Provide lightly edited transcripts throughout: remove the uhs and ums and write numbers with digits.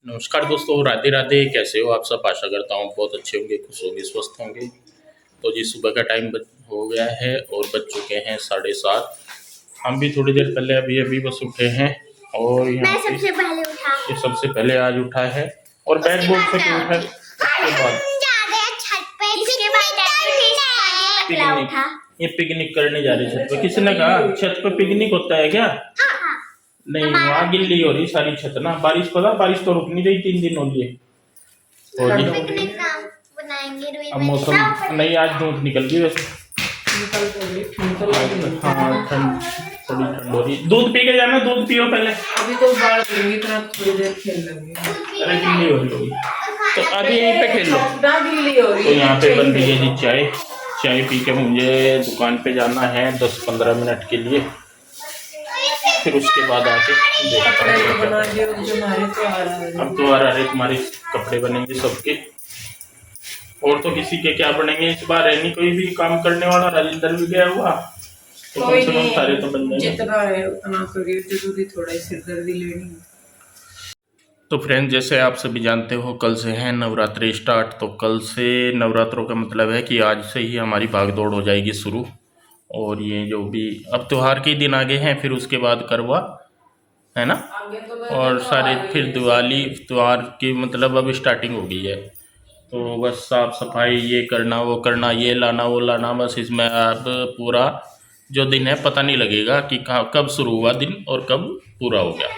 नमस्कार दोस्तों, राधे राधे। कैसे हो आप सब? आशा करता हूँ बहुत अच्छे होंगे, खुश होंगे, स्वस्थ होंगे। तो जी सुबह का टाइम हो गया है और बज चुके हैं 7:30। हम भी थोड़ी देर पहले अभी अभी बस उठे हैं और यहाँ पे सबसे पहले उठा, ये सबसे पहले आज उठा है और बैग बोल से क्यों उठा है? उसके बाद छत पे, इसके बाद पिकनिक, ये पिकनिक करने जा रही है छत पे। किसने कहा छत पे पिकनिक होता है क्या? नहीं, वहाँ गिल्ली हो रही सारी छत ना। बारिश पता, बारिश तो रुक नहीं रही 3 दिन हो गए। तो जी अब मौसम नहीं, आज धूप निकल गई वैसे। हाँ, ठंड, थोड़ी ठंड हो रही। दूध पी के जाना, दूध पियो पहले। अभी तो बाल लेंगे, इतना थोड़ी देर खेल लेंगे। अरे गिल्ली हो रही होगी तो अभी यहीं पे खेल लो। गिल्ली हो रही है। तो यहाँ पे बन रही है जी चाय। चाय पी के मुझे दुकान पे जाना है 10-15 मिनट के लिए, फिर उसके बाद आके अब तो आ रहे तुम्हारे कपड़े बनेंगे सबके, और तो किसी के क्या बनेंगे इस बार। है नहीं कोई भी काम करने वाला, राजेंद्र भी गया हुआ, तो कम से कम सारे तो बन जाएंगे। जितना है उतना करिए, जरूरी थोड़ा ही सिरदर्दी लेनी है। तो फ्रेंड्स, जैसे आप सभी जानते हो कल से है नवरात्रि स्टार्ट। तो कल से नवरात्रों का मतलब है कि आज से ही हमारी भागदौड़ हो जाएगी शुरू। और ये जो भी अब त्योहार के दिन आगे हैं, फिर उसके बाद करवा है ना, और सारे फिर दिवाली त्योहार की मतलब अब स्टार्टिंग हो गई है। तो बस साफ सफाई, ये करना वो करना, ये लाना वो लाना, बस इसमें अब पूरा जो दिन है पता नहीं लगेगा कि कहाँ कब शुरू हुआ दिन और कब पूरा हो गया।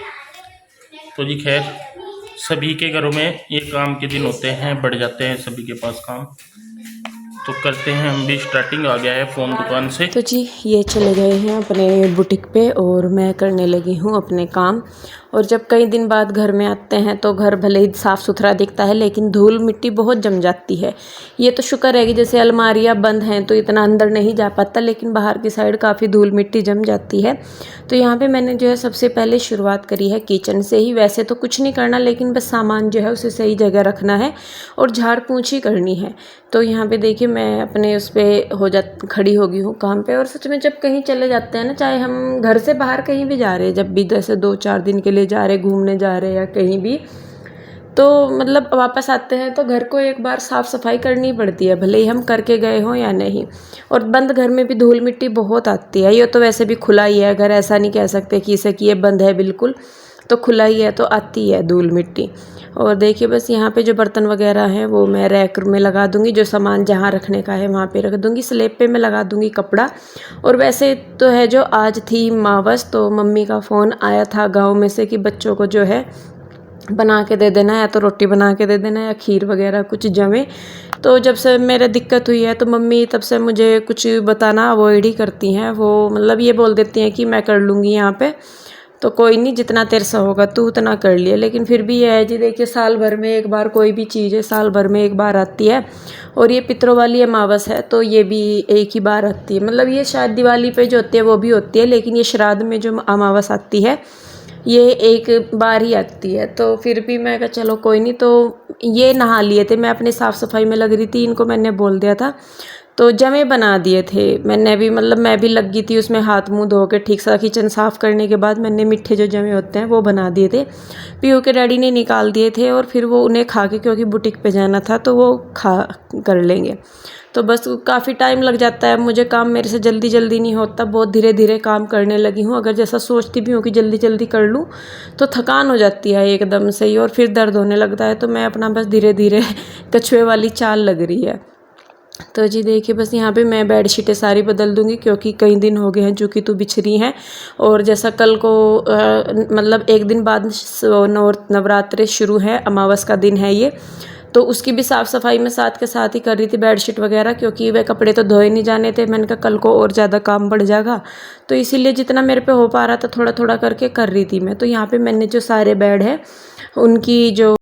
तो जी खैर, सभी के घरों में ये काम के दिन होते हैं, बढ़ जाते हैं सभी के पास काम। तो करते हैं हम भी स्टार्टिंग। आ गया है फ़ोन दुकान से। तो जी ये चले गए हैं अपने बुटीक पे और मैं करने लगी हूँ अपने काम। और जब कई दिन बाद घर में आते हैं तो घर भले ही साफ़ सुथरा दिखता है, लेकिन धूल मिट्टी बहुत जम जाती है। ये तो शुक्र है कि जैसे अलमारियाँ बंद हैं तो इतना अंदर नहीं जा पाता, लेकिन बाहर की साइड काफ़ी धूल मिट्टी जम जाती है। तो यहाँ पे मैंने जो है सबसे पहले शुरुआत करी है किचन से ही। वैसे तो कुछ नहीं करना, लेकिन बस सामान जो है उसे सही जगह रखना है और झाड़ पोंछ ही करनी है। तो यहाँ पे देखिए मैं अपने उस पर खड़ी हो गई हूँ काम पे। और सच में जब कहीं चले जाते हैं ना, चाहे हम घर से बाहर कहीं भी जा रहे हैं, जब भी जैसे 2-4 दिन के लिए जा रहे, घूमने जा रहे हैं या कहीं भी, तो मतलब वापस आते हैं तो घर को एक बार साफ़ सफाई करनी पड़ती है, भले ही हम करके गए हों या नहीं। और बंद घर में भी धूल मिट्टी बहुत आती है। ये तो वैसे भी खुला ही है घर, ऐसा नहीं कह सकते कि इसे कि ये बंद है बिल्कुल, तो खुला ही है तो आती है धूल मिट्टी। और देखिए बस यहाँ पे जो बर्तन वगैरह हैं वो मैं रैक में लगा दूँगी, जो सामान जहाँ रखने का है वहाँ पे रख दूँगी। स्लैब पे मैं लगा दूँगी कपड़ा। और वैसे तो है जो आज थी मावस, तो मम्मी का फ़ोन आया था गाँव में से कि बच्चों को जो है बना के दे देना, या तो रोटी बना के दे देना या खीर वगैरह कुछ जमे। तो जब से मेरे दिक्कत हुई है तो मम्मी तब से मुझे कुछ बताना अवॉइड ही करती हैं। वो मतलब ये बोल देती हैं कि मैं कर लूँगी यहाँ पे, तो कोई नहीं, जितना तेरे से होगा तू उतना कर लिया। लेकिन फिर भी ये है जी, देखिए साल भर में एक बार कोई भी चीज़ है साल भर में एक बार आती है। और ये पितरों वाली अमावस है तो ये भी एक ही बार आती है। मतलब ये शायद दिवाली पे जो होती है वो भी होती है, लेकिन ये श्राद्ध में जो अमावस आती है ये एक बार ही आती है। तो फिर भी मैं कहा चलो कोई नहीं। तो ये नहा लिए थे, मैं अपनी साफ़ सफाई में लग रही थी, इनको मैंने बोल दिया था तो जमे बना दिए थे मैंने भी। मतलब मैं भी लग गई थी उसमें, हाथ मुंह धो के ठीक सा किचन साफ़ करने के बाद मैंने मीठे जो जमे होते हैं वो बना दिए थे। पीयू के डैडी ने निकाल दिए थे और फिर वो उन्हें खा के, क्योंकि बुटीक पे जाना था तो वो खा कर लेंगे। तो बस काफ़ी टाइम लग जाता है मुझे, काम मेरे से जल्दी जल्दी नहीं होता, बहुत धीरे धीरे काम करने लगी हूँ। अगर जैसा सोचती भी हूँ कि जल्दी जल्दी कर लूँ तो थकान हो जाती है एकदम से ही और फिर दर्द होने लगता है। तो मैं अपना बस धीरे धीरे कछुए वाली चाल लग रही है। तो जी देखिए बस यहाँ पे मैं बेडशीटें सारी बदल दूँगी, क्योंकि कई दिन हो गए हैं जो कि तो बिछरी हैं। और जैसा कल को मतलब एक दिन बाद नवरात्रि शुरू है, अमावस का दिन है ये, तो उसकी भी साफ़ सफाई में साथ के साथ ही कर रही थी बेडशीट वगैरह, क्योंकि वह कपड़े तो धोए नहीं जाने थे। मैंने कहा कल को और ज़्यादा काम बढ़ जाएगा, तो इसीलिए जितना मेरे पे हो पा रहा था थोड़ा थोड़ा करके कर रही थी मैं। तो यहाँ पे मैंने जो सारे बेड है उनकी जो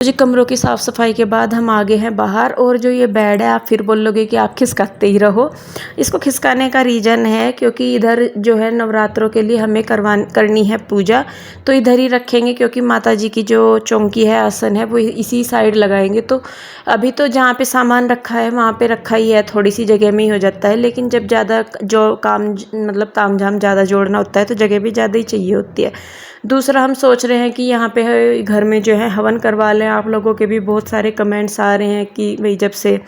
तो जी कमरों की साफ़ सफाई के बाद हम आ गए हैं बाहर। और जो ये बेड है, आप फिर बोलोगे कि आप खिसकाते ही रहो। इसको खिसकाने का रीज़न है क्योंकि इधर जो है नवरात्रों के लिए हमें करनी है पूजा, तो इधर ही रखेंगे क्योंकि माता जी की जो चौकी है, आसन है, वो इसी साइड लगाएंगे। तो अभी तो जहाँ पे सामान रखा है वहाँ पे रखा ही है, थोड़ी सी जगह में ही हो जाता है। लेकिन जब ज़्यादा जो काम मतलब ताम झाम ज़्यादा जोड़ना होता है तो जगह भी ज़्यादा ही चाहिए होती है। दूसरा हम सोच रहे हैं कि यहाँ पे घर में जो है हवन करवा लें। आप लोगों के भी बहुत सारे कमेंट्स आ रहे हैं कि भाई जब से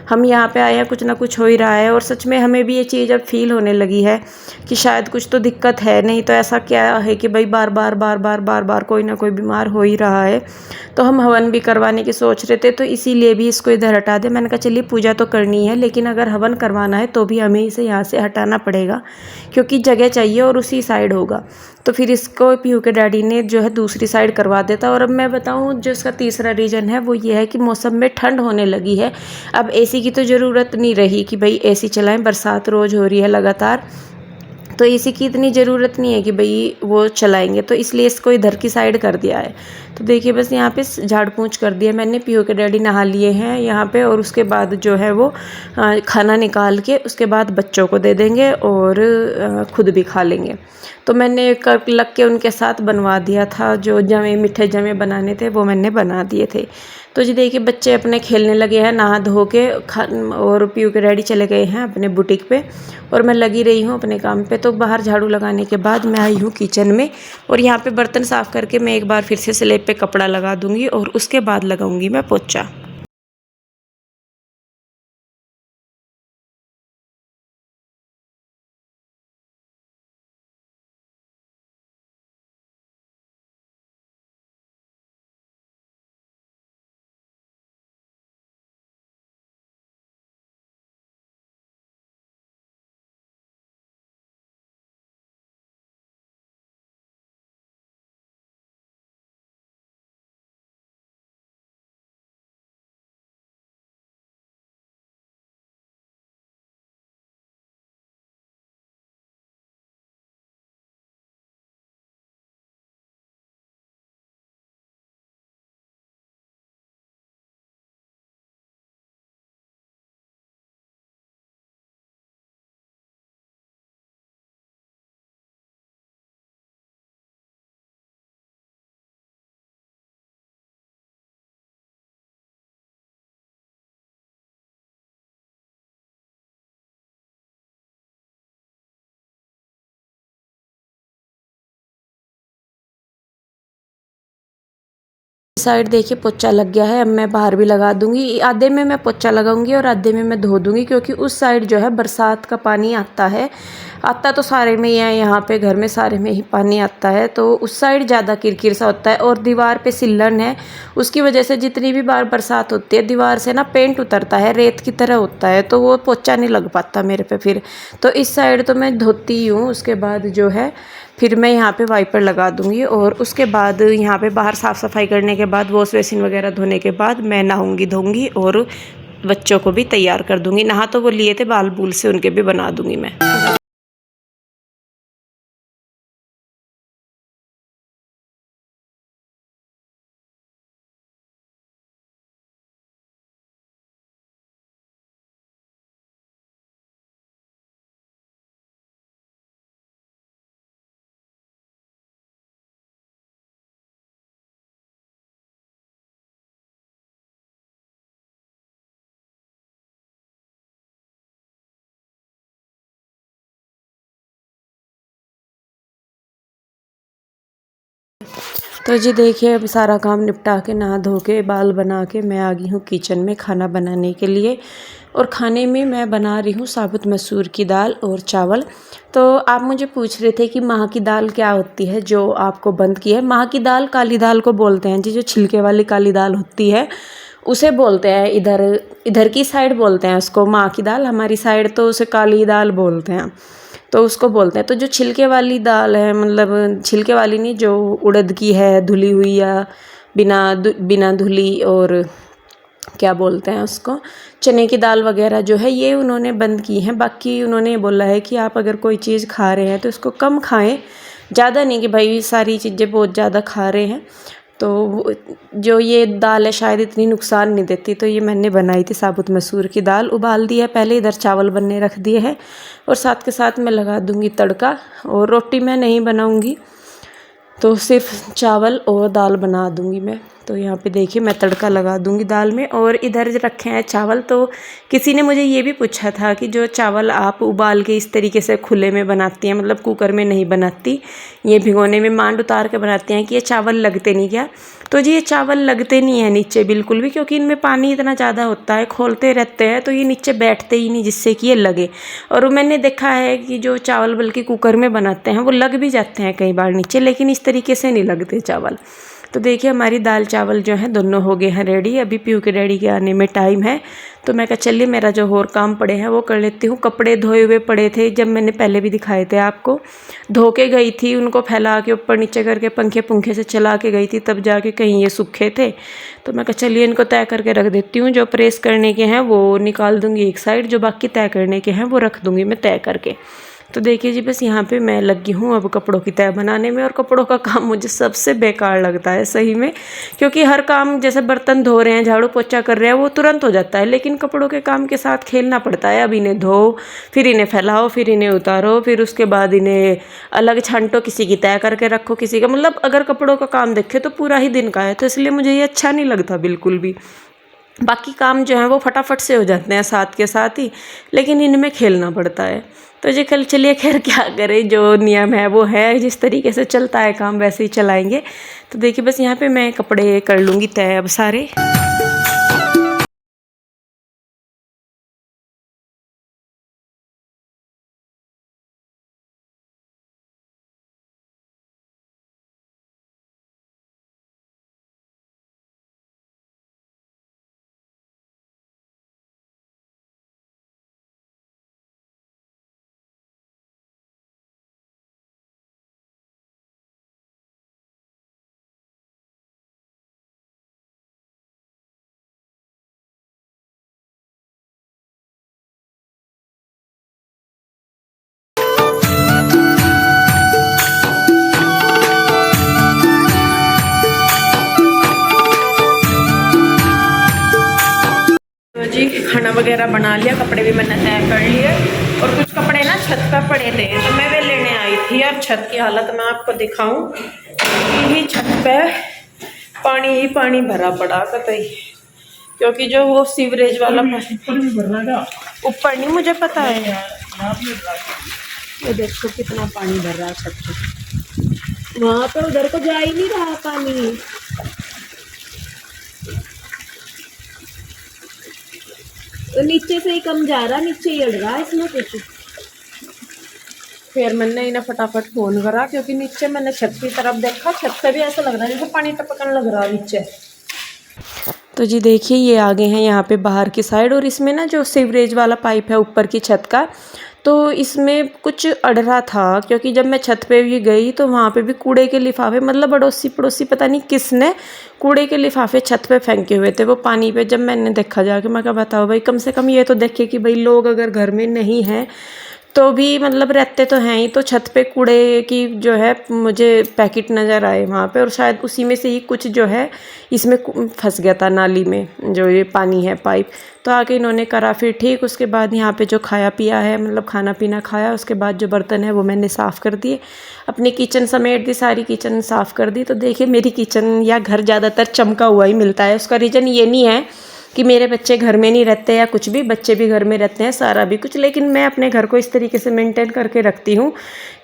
हम यहाँ पे आए हैं कुछ ना कुछ हो ही रहा है। और सच में हमें भी ये चीज़ अब फील होने लगी है कि शायद कुछ तो दिक्कत है, नहीं तो ऐसा क्या है कि भाई बार बार कोई ना कोई बीमार हो ही रहा है। तो हम हवन भी करवाने की सोच रहे थे, तो इसीलिए भी इसको इधर हटा दे। मैंने कहा चलिए पूजा तो करनी है, लेकिन अगर हवन करवाना है तो भी हमें इसे यहाँ से हटाना पड़ेगा क्योंकि जगह चाहिए और उसी साइड होगा। तो फिर इसको पीहू के डैडी ने जो है दूसरी साइड करवा देता। और अब मैं बताऊं, जो इसका तीसरा रीज़न है वो ये है कि मौसम में ठंड होने लगी है। अब एसी की तो ज़रूरत नहीं रही कि भाई एसी चलाएं, बरसात रोज़ हो रही है लगातार, तो एसी की इतनी ज़रूरत नहीं है कि भाई वो चलाएंगे। तो इसलिए इसको इधर की साइड कर दिया है। तो देखिए बस यहाँ पे झाड़ पोंछ कर दिया मैंने। पीहू के डैडी नहा लिए हैं यहाँ पे, और उसके बाद जो है वो खाना निकाल के उसके बाद बच्चों को दे देंगे और खुद भी खा लेंगे। तो मैंने कर लग के उनके साथ बनवा दिया था, जो जमे मीठे जमे बनाने थे वो मैंने बना दिए थे। तो जी देखिए बच्चे अपने खेलने लगे हैं नहा धो के, और पीहू के डैडी चले गए हैं अपने बुटीक पे और मैं लगी रही हूँ अपने काम पे। तो बाहर झाड़ू लगाने के बाद मैं आई हूँ किचन में, और यहाँ पे बर्तन साफ़ करके मैं एक बार फिर से स्लैब पे कपड़ा लगा दूँगी और उसके बाद लगाऊँगी मैं पोछा। साइड देखिए पोछा लग गया है। अब मैं बाहर भी लगा दूंगी, आधे में मैं पोछा लगाऊंगी और आधे में मैं धो दूंगी, क्योंकि उस साइड जो है बरसात का पानी आता है। आता तो सारे में ही है, यहाँ पे घर में सारे में ही पानी आता है, तो उस साइड ज़्यादा किरकिर सा होता है। और दीवार पे सिल्लन है, उसकी वजह से जितनी भी बार बरसात होती है दीवार से ना पेंट उतरता है, रेत की तरह होता है, तो वो पोछा नहीं लग पाता मेरे पे फिर। तो इस साइड तो मैं धोती ही हूँ, उसके बाद जो है फिर मैं यहाँ पे वाइपर लगा दूँगी। और उसके बाद यहाँ पे बाहर साफ़ सफाई करने के बाद वॉश बेसिन वगैरह धोने के बाद मैं नहाऊँगी धोऊँगी और बच्चों को भी तैयार कर दूँगी। नहा तो वो लिए थे, बाल बूल से उनके भी बना दूँगी मैं। तो जी देखिए अब सारा काम निपटा के नहा धो के बाल बना के मैं आ गई हूँ किचन में खाना बनाने के लिए। और खाने में मैं बना रही हूँ साबुत मसूर की दाल और चावल। तो आप मुझे पूछ रहे थे कि माह की दाल क्या होती है जो आपको बंद की है। माह की दाल काली दाल को बोलते हैं जी, जो छिलके वाली काली दाल होती है उसे बोलते हैं। इधर इधर की साइड बोलते हैं उसको माह की दाल, हमारी साइड तो उसे काली दाल बोलते हैं, तो उसको बोलते हैं। तो जो छिलके वाली दाल है, मतलब छिलके वाली नहीं, जो उड़द की है धुली हुई या बिना धुली, और क्या बोलते हैं उसको, चने की दाल वगैरह जो है, ये उन्होंने बंद की है। बाकी उन्होंने बोला है कि आप अगर कोई चीज़ खा रहे हैं तो इसको कम खाएं, ज़्यादा नहीं कि भाई सारी चीज़ें बहुत ज़्यादा खा रहे हैं। तो जो ये दाल है शायद इतनी नुकसान नहीं देती, तो ये मैंने बनाई थी साबुत मसूर की दाल, उबाल दी है पहले, इधर चावल बनने रख दिए हैं और साथ के साथ मैं लगा दूंगी तड़का। और रोटी मैं नहीं बनाऊंगी, तो सिर्फ चावल और दाल बना दूंगी मैं। तो यहाँ पे देखिए मैं तड़का लगा दूंगी दाल में। और इधर रखे हैं चावल। तो किसी ने मुझे ये भी पूछा था कि जो चावल आप उबाल के इस तरीके से खुले में बनाती हैं, मतलब कुकर में नहीं बनाती, ये भिगोने में मांड उतार के बनाती हैं, कि ये चावल लगते नहीं क्या? तो जी ये चावल लगते नहीं है नीचे बिल्कुल भी, क्योंकि इनमें पानी इतना ज़्यादा होता है, खोलते रहते हैं तो ये नीचे बैठते ही नहीं जिससे कि ये लगे। और मैंने देखा है कि जो चावल बल्कि कुकर में बनाते हैं वो लग भी जाते हैं कई बार नीचे, लेकिन इस तरीके से नहीं लगते चावल। तो देखिए हमारी दाल चावल जो है दोनों हो गए हैं रेडी। अभी पीयू के डैडी के आने में टाइम है, तो मैं कहा चलिए मेरा जो और काम पड़े हैं वो कर लेती हूँ। कपड़े धोए हुए पड़े थे, जब मैंने पहले भी दिखाए थे आपको, धो के गई थी, उनको फैला के ऊपर नीचे करके पंखे पुंखे से चला के गई थी, तब जाके कहीं ये सूखे थे। तो मैं कहा चलिए इनको तय करके रख देती हूँ, जो प्रेस करने के हैं वो निकाल दूँगी एक साइड, जो बाकी तय करने के हैं वो रख दूँगी मैं तय करके। तो देखिए जी बस यहाँ पे मैं लगी हूँ अब कपड़ों की तह बनाने में। और कपड़ों का काम मुझे सबसे बेकार लगता है सही में, क्योंकि हर काम जैसे बर्तन धो रहे हैं, झाड़ू पोछा कर रहे हैं, वो तुरंत हो जाता है, लेकिन कपड़ों के काम के साथ खेलना पड़ता है। अब इन्हें धो, फिर इन्हें फैलाओ, फिर इन्हें उतारो, फिर उसके बाद इन्हें अलग छांटो, किसी की तय करके रखो, किसी का, मतलब अगर कपड़ों का काम देखे तो पूरा ही दिन का है। तो इसलिए मुझे ये अच्छा नहीं लगता बिल्कुल भी। बाकी काम जो है वो फटाफट से हो जाते हैं साथ के साथ ही, लेकिन इनमें खेलना पड़ता है। तो जी कल चलिए खैर क्या करें, जो नियम है वो है, जिस तरीके से चलता है काम वैसे ही चलाएंगे। तो देखिए बस यहाँ पे मैं कपड़े कर लूँगी तय अब सारे। जी खाना वगैरह बना लिया, कपड़े भी मैंने तय कर लिए, और कुछ कपड़े ना छत पर पड़े थे तो मैं वे लेने आई थी। और छत की हालत मैं आपको दिखाऊं, यही छत पे पानी ही पानी भरा पड़ा कतई, क्योंकि जो वो सीवरेज वाला ऊपर नहीं मुझे पता है, ये देखो कितना पानी भर रहा है छत पे, वहां पे उधर को जा ही नहीं रहा पानी। तो नीचे से ही कम जा रहा, नीचे ही अड़ रहा है इसमें कुछ। फिर मैंने इन्हें फटाफट फोन करा, क्योंकि नीचे मैंने छत की तरफ देखा, छत से भी ऐसा लग रहा है जैसे पानी टपकने लग रहा है नीचे। तो जी देखिए ये आगे हैं यहाँ पे बाहर की साइड, और इसमें ना जो सीवरेज वाला पाइप है ऊपर की छत का, तो इसमें कुछ अड़ रहा था, क्योंकि जब मैं छत पे भी गई तो वहाँ पे भी कूड़े के लिफाफे, मतलब अड़ोसी पड़ोसी पता नहीं किसने कूड़े के लिफाफे छत पे फेंके हुए थे वो पानी पे। जब मैंने देखा जाके, मैं क्या बताओ भाई, कम से कम ये तो देखे कि भाई लोग अगर घर में नहीं हैं तो भी मतलब रहते तो हैं ही, तो छत पे कूड़े की जो है मुझे पैकेट नज़र आए वहाँ पे, और शायद उसी में से ही कुछ जो है इसमें फंस गया था नाली में, जो ये पानी है पाइप। तो आके इन्होंने करा फिर ठीक। उसके बाद यहाँ पे जो खाया पिया है, मतलब खाना पीना खाया, उसके बाद जो बर्तन है वो मैंने साफ़ कर दिए, अपनी किचन समेट दी, सारी किचन साफ़ कर दी। तो देखिए मेरी किचन या घर ज़्यादातर चमका हुआ ही मिलता है। उसका रीज़न ये नहीं है कि मेरे बच्चे घर में नहीं रहते या कुछ भी, बच्चे भी घर में रहते हैं, सारा भी कुछ, लेकिन मैं अपने घर को इस तरीके से मेंटेन करके रखती हूँ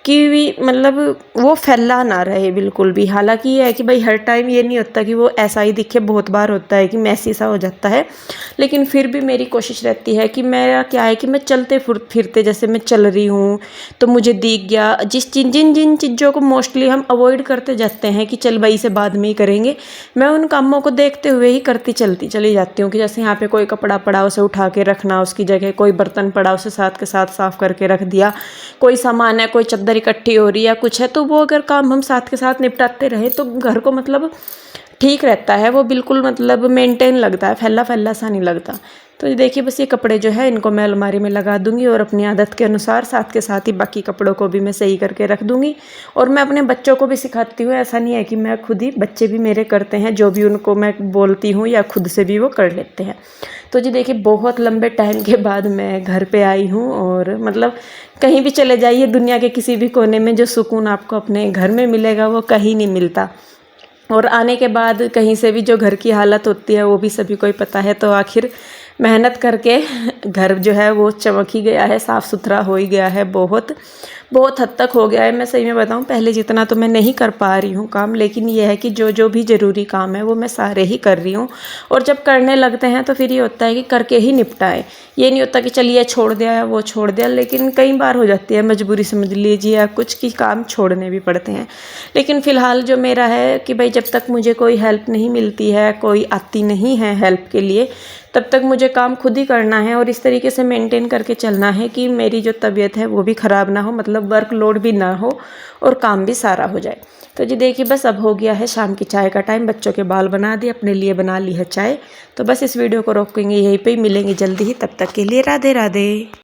कि मतलब वो फैला ना रहे बिल्कुल भी। हालांकि ये है कि भाई हर टाइम ये नहीं होता कि वो ऐसा ही दिखे, बहुत बार होता है कि मैसी सा हो जाता है, लेकिन फिर भी मेरी कोशिश रहती है कि मेरा क्या है कि मैं चलते फिरते, जैसे मैं चल रही हूँ तो मुझे दिख गया, जिन चीज़ों को मोस्टली हम अवॉइड करते जाते हैं कि चल भाई इसे बाद में ही करेंगे, मैं उन कामों को देखते हुए ही करती चलती चली जाती हूँ। कि जैसे यहाँ पे कोई कपड़ा पड़ा उसे उठा के रखना उसकी जगह, कोई बर्तन पड़ा उसे साथ के साथ साफ़ करके रख दिया, कोई सामान है, कोई चद्दर इकट्ठी हो रही है, कुछ है, तो वो अगर काम हम साथ के साथ निपटाते रहे तो घर को मतलब ठीक रहता है, वो बिल्कुल मतलब मेंटेन लगता है, फैला फैला सा नहीं लगता। तो ये देखिए बस ये कपड़े जो है इनको मैं अलमारी में लगा दूंगी और अपनी आदत के अनुसार साथ के साथ ही बाकी कपड़ों को भी मैं सही करके रख दूंगी। और मैं अपने बच्चों को भी सिखाती हूँ, ऐसा नहीं है कि मैं खुद ही, बच्चे भी मेरे करते हैं, जो भी उनको मैं बोलती हूँ या खुद से भी वो कर लेते हैं। तो जी देखिए बहुत लंबे टाइम के बाद मैं घर पे आई हूँ और मतलब कहीं भी चले जाइए दुनिया के किसी भी कोने में, जो सुकून आपको अपने घर में मिलेगा वो कहीं नहीं मिलता। और आने के बाद कहीं से भी जो घर की हालत होती है वो भी सभी को ही पता है। तो आखिर मेहनत करके घर जो है वो चमक ही गया है, साफ़ सुथरा हो ही गया है, बहुत बहुत हद तक हो गया है। मैं सही में बताऊं, पहले जितना तो मैं नहीं कर पा रही हूँ काम, लेकिन ये है कि जो जो भी ज़रूरी काम है वो मैं सारे ही कर रही हूँ। और जब करने लगते हैं तो फिर ये होता है कि करके ही निपटाएं। ये नहीं होता कि चलिए छोड़ दिया है वो छोड़ दिया, लेकिन कई बार हो जाती है मजबूरी, समझ लीजिए, या कुछ की काम छोड़ने भी पड़ते हैं। लेकिन फ़िलहाल जो मेरा है कि भाई जब तक मुझे कोई हेल्प नहीं मिलती है, कोई आती नहीं है हेल्प के लिए, तब तक मुझे काम खुद ही करना है और इस तरीके से मेंटेन करके चलना है कि मेरी जो तबीयत है वो भी ख़राब ना हो, मतलब वर्कलोड भी ना हो और काम भी सारा हो जाए। तो जी देखिए बस अब हो गया है शाम की चाय का टाइम, बच्चों के बाल बना दिए, अपने लिए बना ली है चाय। तो बस इस वीडियो को रोकेंगे यहीं पे, मिलेंगे जल्दी ही, तब तक के लिए राधे राधे।